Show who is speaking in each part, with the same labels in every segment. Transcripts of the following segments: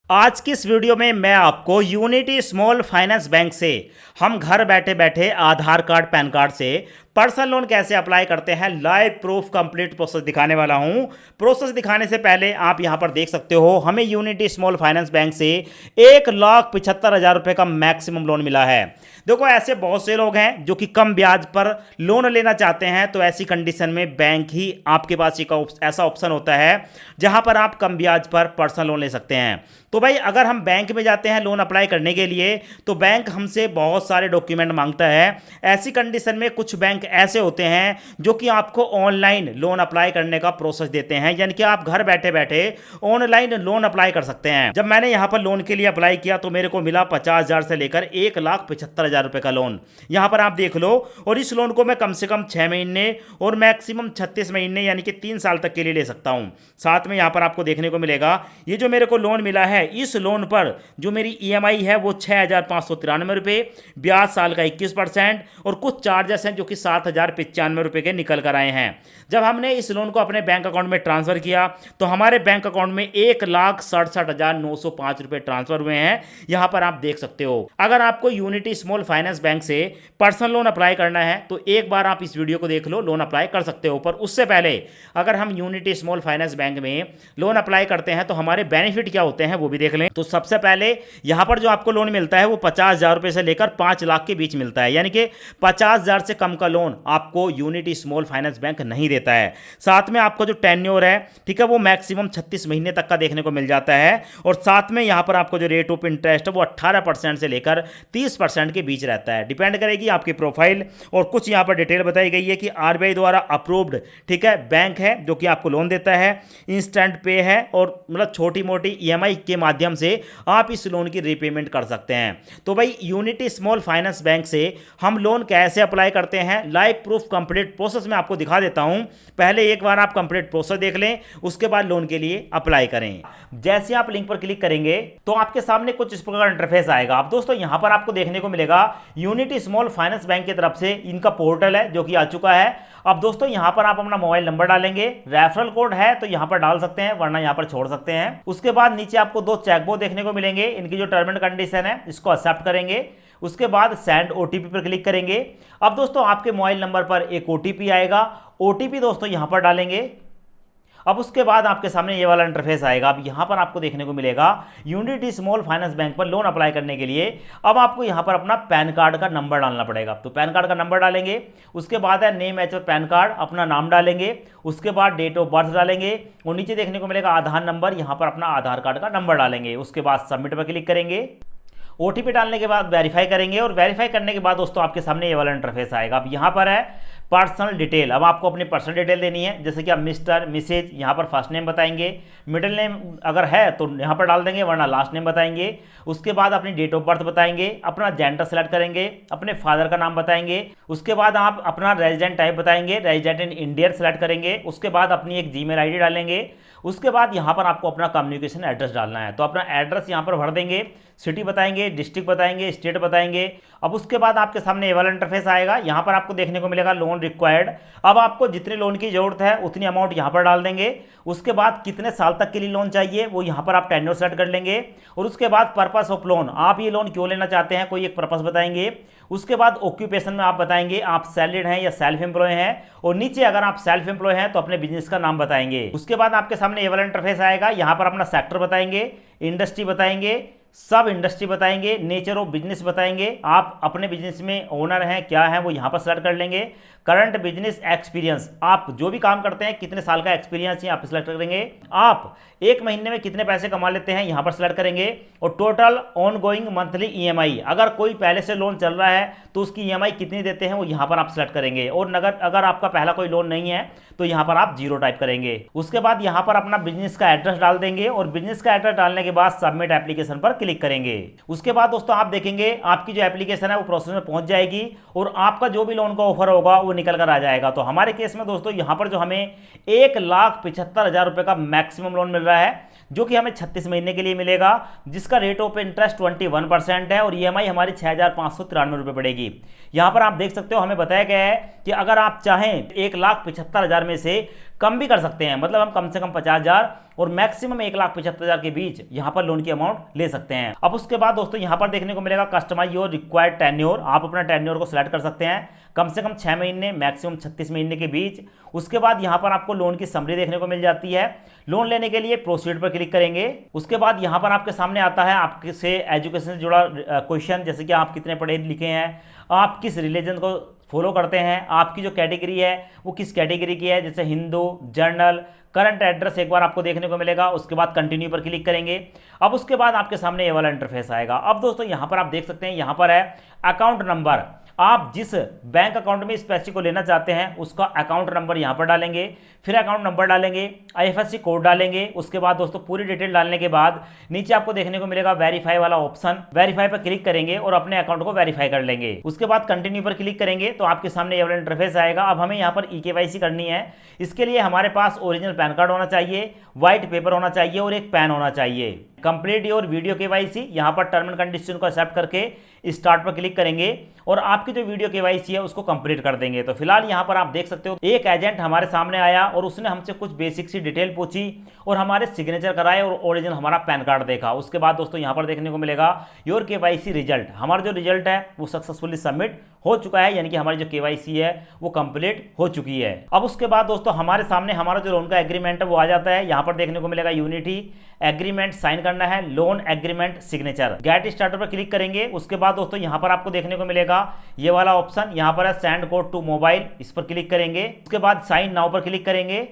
Speaker 1: आज की इस वीडियो में मैं आपको यूनिटी स्मॉल फाइनेंस बैंक से हम घर बैठे बैठे आधार कार्ड पैन कार्ड से पर्सनल लोन कैसे अप्लाई करते हैं लाइव प्रूफ कंप्लीट प्रोसेस दिखाने वाला हूं। प्रोसेस दिखाने से पहले आप यहां पर देख सकते हो हमें यूनिटी स्मॉल फाइनेंस बैंक से 1,75,000 रुपए का मैक्सिमम लोन मिला है। देखो ऐसे बहुत से लोग हैं जो कि कम ब्याज पर लोन लेना चाहते हैं, तो ऐसी कंडीशन में बैंक ही आपके पास एक ऐसा ऑप्शन होता है जहां पर आप कम ब्याज पर पर्सनल लोन ले सकते हैं। तो भाई अगर हम बैंक में जाते हैं लोन अप्लाई करने के लिए तो बैंक हमसे बहुत सारे डॉक्यूमेंट मांगता है। ऐसी कंडीशन में कुछ बैंक ऐसे होते हैं जो कि आपको ऑनलाइन लोन अप्लाई करने का प्रोसेस देते हैं, यानी कि आप घर बैठे बैठे ऑनलाइन लोन अप्लाई कर सकते हैं। जब मैंने यहां पर लोन के लिए अप्लाई किया तो मेरे को मिला 50,000 से लेकर 1,75,000 रुपए का लोन। यहां पर आप देख लो, और इस लोन को मैं कम से कम 6 महीने और मैक्सिमम 36 महीने यानी कि 3 साल तक के लिए ले सकता हूं। साथ में यहां पर आपको देखने को मिलेगा ये जो मेरे को लोन मिला है, इस लोन पर जो मेरी ईएमआई है वो 6,593 रुपए, ब्याज साल का 21% और कुछ चार्जेस हैं जो कि 7,095 रुपए के निकल कर आए हैं। जब हमने इस लोन को अपने बैंक अकाउंट में ट्रांसफर किया तो हमारे बैंक अकाउंट में 1,67,905 रुपए ट्रांसफर हुए हैं। यहां पर आप देख सकते हो। अगर आपको यूनिटी स्मॉल फाइनेंस बैंक से पर्सनल लोन अप्लाई करना है तो एक बार आप इस वीडियो को देख लो, लोन अप्लाई कर सकते हो। पर उससे पहले अगर हम यूनिटी स्मॉल फाइनेंस बैंक में लोन अप्लाई करते हैं तो हमारे बेनिफिट क्या होते हैं वो भी देख लें। तो सबसे पहले यहां पर जो आपको लोन मिलता है वो 50,000 रुपए से लेकर 5 लाख के बीच मिलता है, यानी कि 50,000 से कम का लोन आपको यूनिटी स्मॉल फाइनेंस बैंक नहीं देता है। साथ में आपका जो टेन्योर है, ठीक है, वो मैक्सिमम 36 महीने तक का देखने को मिल जाता है। और साथ में यहां पर आपको जो रेट ऑफ इंटरेस्ट है वो 18% से लेकर 30% के बीच रहता है। डिपेंड करेगी आपकी प्रोफाइल। और कुछ यहां पर डिटेल बताई गई है कि आरबीआई द्वारा अप्रूव्ड, ठीक है, बैंक है जो कि आपको लोन देता है। इंस्टेंट पे है और मतलब छोटी मोटी ईएमआई के माध्यम से आप इस लोन की रीपेमेंट कर सकते हैं। तो भाई यूनिटी स्मॉल फाइनेंस बैंक से हम लोन कैसे अप्लाई करते हैं लाइव प्रूफ कंप्लीट प्रोसेस में आपको दिखा देता हूं। पहले एक बार आप कंप्लीट प्रोसेस देख लें, उसके बाद लोन के लिए अप्लाई करें। जैसे आप लिंक पर क्लिक करेंगे तो आपके सामने कुछ इस प्रकार इंटरफेस आएगा। अब दोस्तों यहां पर आपको देखने को मिलेगा यूनिटी स्मॉल फाइनेंस बैंक की तरफ से इनका पोर्टल है जो कि आ चुका है। अब दोस्तों यहां पर आप अपना मोबाइल नंबर डालेंगे, रेफरल कोड है तो यहां पर डाल सकते हैं वरना यहां पर छोड़ सकते हैं। उसके बाद नीचे आपको 2 चेकबॉक्स देखने को मिलेंगे, इनकी जो टर्म एंड कंडीशन है इसको एक्सेप्ट करेंगे। उसके बाद सेंड ओटीपी पर क्लिक करेंगे। अब दोस्तों आपके मोबाइल नंबर पर एक ओटीपी आएगा, ओटीपी दोस्तों यहां पर डालेंगे। अब उसके बाद आपके सामने ये वाला इंटरफेस आएगा। अब यहां पर आपको देखने को मिलेगा यूनिटी स्मॉल फाइनेंस बैंक पर लोन अप्लाई करने के लिए अब आपको यहां पर अपना पैन कार्ड का नंबर डालना पड़ेगा। तो पैन कार्ड का नंबर डालेंगे। उसके बाद है नेम एज पैन कार्ड, अपना नाम डालेंगे। उसके बाद डेट ऑफ बर्थ डालेंगे और नीचे देखने को मिलेगा आधार नंबर, यहां पर अपना आधार कार्ड का नंबर डालेंगे। उसके बाद सबमिट पर क्लिक करेंगे। ओटीपी डालने के बाद वेरीफाई करेंगे और वेरीफाई करने के बाद दोस्तों आपके सामने ये वाला इंटरफेस आएगा। अब यहाँ पर है पर्सनल डिटेल। अब आपको अपनी पर्सनल डिटेल देनी है, जैसे कि आप मिस्टर मिसेज यहाँ पर फर्स्ट नेम बताएंगे, मिडिल नेम अगर है तो यहाँ पर डाल देंगे वरना लास्ट नेम बताएंगे। उसके बाद अपनी डेट ऑफ बर्थ बताएंगे, अपना जेंडर सेलेक्ट करेंगे, अपने फादर का नाम बताएंगे। उसके बाद आप अपना रेजिडेंट टाइप बताएंगे, रेजिडेंट इन इंडिया सेलेक्ट करेंगे। उसके बाद अपनी एक जीमेल आईडी डालेंगे। उसके बाद यहाँ पर आपको अपना कम्युनिकेशन एड्रेस डालना है, तो अपना एड्रेस यहाँ पर भर देंगे, सिटी बताएंगे, डिस्ट्रिक्ट बताएंगे, स्टेट बताएंगे। अब उसके बाद आपके सामने ये वाला इंटरफेस आएगा। यहाँ पर आपको देखने को मिलेगा लोन रिक्वायर्ड। अब आपको जितने लोन की जरूरत है उतनी अमाउंट यहाँ पर डाल देंगे। उसके बाद कितने साल तक के लिए लोन चाहिए वो यहाँ पर आप टेन्योर सेलेक्ट कर लेंगे। और उसके बाद पर्पस ऑफ लोन, आप ये लोन क्यों लेना चाहते हैं कोई एक पर्पस बताएंगे। उसके बाद ऑक्यूपेशन में आप बताएंगे आप सैलरीड हैं या सेल्फ एम्प्लॉय हैं, और नीचे अगर आप सेल्फ एम्प्लॉय हैं तो अपने बिजनेस का नाम बताएंगे। उसके बाद आपके सामने ये वाला इंटरफेस आएगा। यहाँ पर अपना सेक्टर बताएंगे, इंडस्ट्री बताएंगे, सब इंडस्ट्री बताएंगे, नेचर ऑफ बिजनेस बताएंगे, आप अपने बिजनेस में ओनर हैं क्या हैं वो यहाँ पर सेलेक्ट कर लेंगे। करंट बिजनेस एक्सपीरियंस, आप जो भी काम करते हैं कितने साल का एक्सपीरियंस यहाँ पर सेलेक्ट करेंगे। आप एक महीने में कितने पैसे कमा लेते हैं यहाँ पर सेलेक्ट करेंगे। और total on going monthly EMI, अगर कोई पहले से लोन चल रहा है तो उसकी ईएमआई कितनी देते हैं वो यहाँ पर आप सेलेक्ट करेंगे। और अगर आपका पहला कोई लोन नहीं है तो यहाँ पर आप 0 टाइप करेंगे। उसके बाद यहाँ पर अपना बिजनेस का एड्रेस डाल देंगे और बिजनेस का एड्रेस डालने के बाद सबमिट एप्लीकेशन पर क्लिक करेंगे। उसके बाद दोस्तों आप देखेंगे आपकी जो एप्लीकेशन है वो प्रोसेस में पहुंच जाएगी और आपका जो भी लोन का ऑफर होगा वो निकल कर आ जाएगा। तो हमारे केस में दोस्तों यहाँ पर जो हमें 1,75,000 रुपए का मैक्सिमम लोन मिल रहा है जो कि हमें 36 महीने के लिए मिलेगा, जिसका रेट ऑफ इंटरेस्ट 21% है और ईएमआई हमारी 6,593 रुपए पड़ेगी। यहाँ पर आप देख सकते हो हमें बताया गया है कि अगर आप चाहें 1,75,000 में से कम भी कर सकते हैं, मतलब हम कम से कम 50,000 और मैक्सिमम 1,75,000 के बीच यहाँ पर लोन की अमाउंट ले सकते हैं। अब उसके बाद दोस्तों यहाँ पर देखने को मिलेगा कस्टमाइज योर रिक्वायर्ड टेन्योर, आप अपना टेन्योर को सिलेक्ट कर सकते हैं, कम से कम 6 महीने मैक्सिमम 36 महीने के बीच। उसके बाद यहाँ पर आपको लोन की समरी देखने को मिल जाती है। लोन लेने के लिए प्रोसीड पर क्लिक करेंगे। उसके बाद यहाँ पर आपके सामने आता है आपके से एजुकेशन से जुड़ा क्वेश्चन, जैसे कि आप कितने पढ़े लिखे हैं, आप किस रिलीजन को फॉलो करते हैं, आपकी जो कैटेगरी है वो किस कैटेगरी की है, जैसे हिंदू, जर्नल, करंट एड्रेस एक बार आपको देखने को मिलेगा। उसके बाद कंटिन्यू पर क्लिक करेंगे। अब उसके बाद आपके सामने ये वाला इंटरफेस आएगा। अब दोस्तों यहाँ पर आप देख सकते हैं, यहाँ पर है अकाउंट नंबर। आप जिस बैंक अकाउंट में इस पैसे को लेना चाहते हैं उसका अकाउंट नंबर यहाँ पर डालेंगे, फिर अकाउंट नंबर डालेंगे, IFSC कोड डालेंगे। उसके बाद दोस्तों पूरी डिटेल डालने के बाद नीचे आपको देखने को मिलेगा वेरीफाई वाला ऑप्शन, वेरीफाई पर क्लिक करेंगे और अपने अकाउंट को वेरीफाई कर लेंगे। उसके बाद कंटिन्यू पर क्लिक करेंगे तो आपके सामने ये वाला इंटरफेस आएगा। अब हमें यहाँ पर eKYC करनी है। इसके लिए हमारे पास ओरिजिनल पैन कार्ड होना चाहिए, व्हाइट पेपर होना चाहिए और एक पेन होना चाहिए। कंप्लीट योर वीडियो KYC, यहाँ पर टर्म एंड कंडीशन को एक्सेप्ट करके स्टार्ट पर क्लिक करेंगे और आपकी जो वीडियो KYC है उसको कंप्लीट कर देंगे। तो फिलहाल यहाँ पर आप देख सकते हो एक एजेंट हमारे सामने आया और उसने हमसे कुछ बेसिक सी डिटेल पूछी और हमारे सिग्नेचर कराए और ओरिजिनल हमारा पैन कार्ड देखा। उसके बाद दोस्तों यहाँ पर देखने को मिलेगा योर KYC रिजल्ट, हमारा जो रिजल्ट है वो सक्सेसफुली सबमिट हो चुका है, यानी कि हमारी जो KYC है वो कंप्लीट हो चुकी है। अब उसके बाद दोस्तों हमारे सामने हमारा जो लोन का एग्रीमेंट है वो आ जाता है। यहाँ पर देखने को मिलेगा यूनिटी एग्रीमेंट साइन करना है, loan agreement signature. Get starter पर क्लिक करेंगे। उसके बाद दोस्तों यहाँ पर आपको देखने को मिलेगा ये वाला ऑप्शन, यहाँ पर है सेंड कोड टू मोबाइल, इस पर क्लिक करेंगे। उसके बाद साइन नाउ पर क्लिक करेंगे।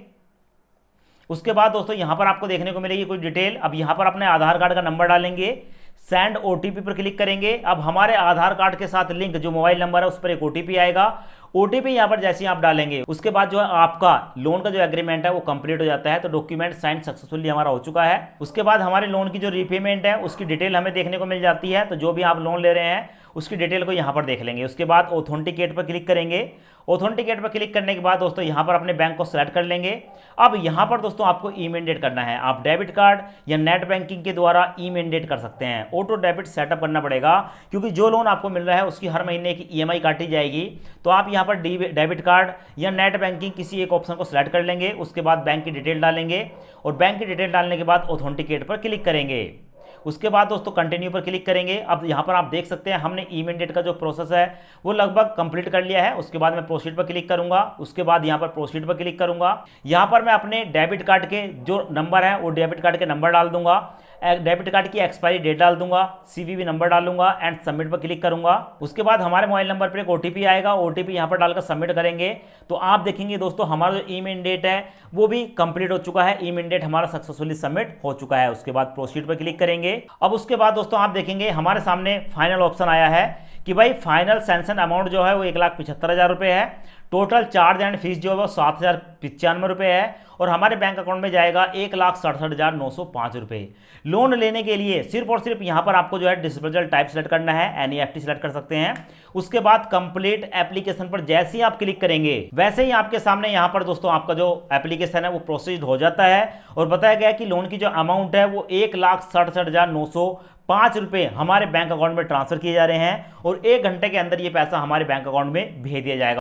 Speaker 1: उसके बाद दोस्तों यहाँ पर आपको देखने को मिलेगी कुछ डिटेल। अब यहाँ पर अपने आधार कार्ड का नंबर डालेंगे, सेंड OTP पर क्लिक करेंगे। अब हमारे आधार कार्ड के साथ लिंक जो मोबाइल नंबर है उस पर एक OTP आएगा। OTP यहाँ पर जैसे ही आप डालेंगे उसके बाद जो है आपका लोन का जो एग्रीमेंट है वो कंप्लीट हो जाता है। तो डॉक्यूमेंट साइन सक्सेसफुली हमारा हो चुका है। उसके बाद हमारे लोन की जो रीपेमेंट है उसकी डिटेल हमें देखने को मिल जाती है। तो जो भी आप लोन ले रहे हैं उसकी डिटेल को यहाँ पर देख लेंगे। उसके बाद ऑथेंटिकेट पर क्लिक करेंगे। ऑथेंटिकेट पर क्लिक करने के बाद दोस्तों यहाँ पर अपने बैंक को सेलेक्ट कर लेंगे। अब यहाँ पर दोस्तों आपको ई-मैंडेट करना है। आप डेबिट कार्ड या नेट बैंकिंग के द्वारा ई-मैंडेट कर सकते हैं। ऑटो डेबिट सेटअप करना पड़ेगा क्योंकि जो लोन आपको मिल रहा है उसकी हर महीने की EMI काटी जाएगी। तो आप यहाँ पर डेबिट कार्ड या नेट बैंकिंग किसी एक ऑप्शन को सिलेक्ट कर लेंगे। उसके बाद बैंक की डिटेल डालेंगे और बैंक की डिटेल डालने के बाद ऑथेंटिकेट पर क्लिक करेंगे। उसके बाद दोस्तों कंटिन्यू पर क्लिक करेंगे। अब यहाँ पर आप देख सकते हैं हमने ई-मैंडेट का जो प्रोसेस है वो लगभग कंप्लीट कर लिया है। उसके बाद मैं प्रोसीड पर क्लिक करूंगा। उसके बाद यहाँ पर प्रोसीड पर क्लिक करूंगा। यहाँ पर मैं अपने डेबिट कार्ड के जो नंबर है वो डेबिट कार्ड के नंबर डाल दूंगा, डेबिट कार्ड की एक्सपायरी डेट डाल दूंगा, CVV नंबर डालूंगा एंड सबमिट पर क्लिक करूंगा। उसके बाद हमारे मोबाइल नंबर पर एक OTP आएगा, OTP यहाँ पर डालकर सबमिट करेंगे। तो आप देखेंगे दोस्तों हमारा जो ई-मैंडेट है वो भी कंप्लीट हो चुका है, ई-मैंडेट हमारा सक्सेसफुली सबमिट हो चुका है। उसके बाद प्रोसीड पर क्लिक करेंगे। अब उसके बाद दोस्तों आप देखेंगे हमारे सामने फाइनल ऑप्शन आया है कि भाई फाइनल सैंक्शन अमाउंट जो है वो 1,75,000 रुपये है। टोटल चार्ज एंड फीस जो है वो 7,095 रुपये है और हमारे बैंक अकाउंट में जाएगा 1,67,905 रुपये। लोन लेने के लिए सिर्फ और सिर्फ यहाँ पर आपको जो है डिस्बर्सल टाइप सेलेक्ट करना है, NEFT सेलेक्ट कर सकते हैं। उसके बाद कंप्लीट एप्लीकेशन पर जैसे ही आप क्लिक करेंगे वैसे ही आपके सामने यहाँ पर दोस्तों आपका जो एप्लीकेशन है वो प्रोसेस्ड हो जाता है और बताया गया कि लोन की जो अमाउंट है वो 1,67,905 रुपये हमारे बैंक अकाउंट में ट्रांसफर किए जा रहे हैं और 1 घंटे के अंदर ये पैसा हमारे बैंक अकाउंट में भेज दिया जाएगा।